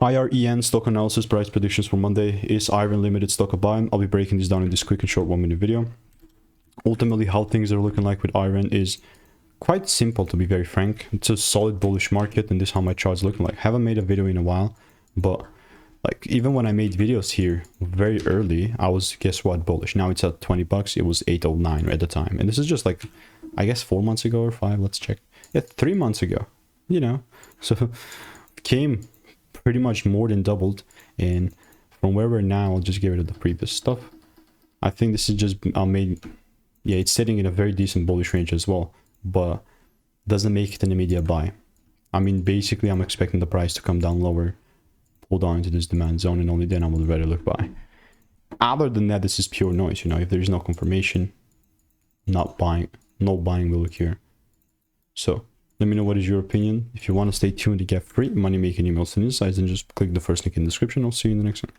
IREN stock analysis price predictions for Monday. Is IREN Limited stock a buy? I'll be breaking this down in this quick and short 1 minute video. Ultimately, how things are looking like with IREN is quite simple, to be very frank. It's a solid bullish market, and this is how my chart's looking like. Haven't made a video in a while, but like even when I made videos here very early, I was, guess what, bullish. Now it's at 20 bucks. It was 809 at the time, and this is just like, I guess 4 months ago or 5. Let's check. Yeah, 3 months ago. You know, so came pretty much more than doubled, and from where we're now, I'll just get rid of the previous stuff. I think this is just yeah, it's sitting in a very decent bullish range as well, but doesn't make it an immediate buy. I mean, basically, I'm expecting the price to come down lower, pull down into this demand zone, and only then I will rather look buy. Other than that, this is pure noise. You know, if there's no confirmation, not buying, no buying will occur. So let me know what is your opinion. If you want to stay tuned to get free money making emails and insights, then just click the first link in the description. I'll see you in the next one.